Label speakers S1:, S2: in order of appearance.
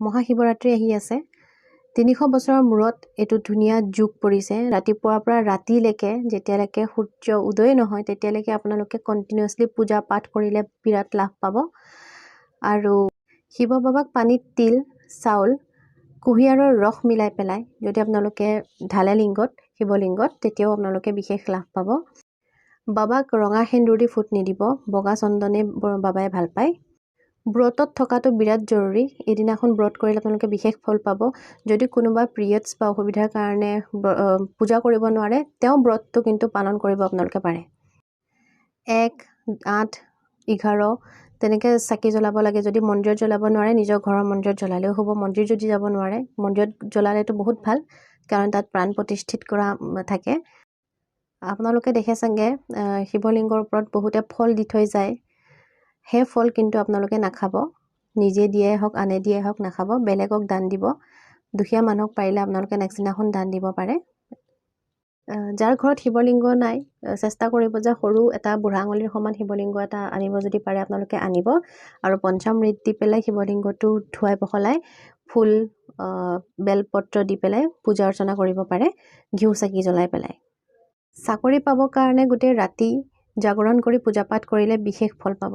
S1: মহাশিৱৰাত্ৰি আহি আছে 300 বছৰৰ মূৰত এইটো ধুনীয়া যোগ পৰিছে ৰাতিপুৱাৰ পৰা ৰাতিলৈকে যেতিয়ালৈকে সূৰ্য উদয় নহয় তেতিয়ালৈকে আপোনালোকে কন্টিনিউয়াছলি পূজা পাঠ কৰিলে বিৰাট লাভ পাব আৰু শিৱ বাবাক পানীত তিল চাউল কুহিয়াৰৰ ৰস মিলাই পেলাই যদি আপোনালোকে ঢালে লিংগত শিৱলিংগত তেতিয়াও আপোনালোকে বিশেষ লাভ পাব বাবাক ৰঙা সেন্দুৰ দি ফুট নিদিব বগা চন্দনে বাবাই ভাল পায় ব্ৰতত থকাটো বিৰাট জৰুৰী এদিনাখন ব্ৰত কৰিলে আপোনালোকে বিশেষ ফল পাব যদি কোনোবা পিৰিয়ডছ বা অসুবিধাৰ কাৰণে পূজা কৰিব নোৱাৰে তেওঁ ব্ৰতটো কিন্তু পালন কৰিব আপোনালোকে পাৰে 1 8 11 তেনেকে চাকি জ্বলাব লাগে যদি মন্দিৰত জ্বলাব নোৱাৰে নিজৰ ঘৰৰ মন্দিৰত জ্বলালেও হ'ব মন্দিৰ যদি যাব নোৱাৰে মন্দিৰত জ্বলালেটো বহুত ভাল কাৰণ তাত প্ৰাণ প্ৰতিষ্ঠিত কৰা থাকে আপোনালোকে দেখে সঙ্গে শিৱলিংগৰ ওপৰত বহুতে ফল দি থৈ যায় হে ফল কিন্তু আপোনালোকে নাখাব নিজে দিয়ে হক আনে দিয়ে হক নাখাব বেলেগক দান দিব দুখীয়া মানুহক পাৰিলে আপোনালোকে নেক্সট দিনাখন দান দিব পাৰে যাৰ ঘৰত শিৱলিংগ নাই চেষ্টা কৰিব যে সৰু এটা বুঢ়া আঙুলিৰ সমান শিৱলিংগ এটা আনিব যদি পাৰে আপোনালোকে আনিব আৰু পঞ্চামৃত দি পেলাই শিৱলিংগটো ধুৱাই পখলাই ফুল বেলপত্ৰ দি পেলাই পূজা অৰ্চনা কৰিব পাৰে ঘিউ চাকি জ্বলাই পেলাই চাকৰি পাবৰ কাৰণে গোটেই ৰাতি জাগৰণ কৰি পূজা পাঠ কৰিলে বিশেষ ফল পাব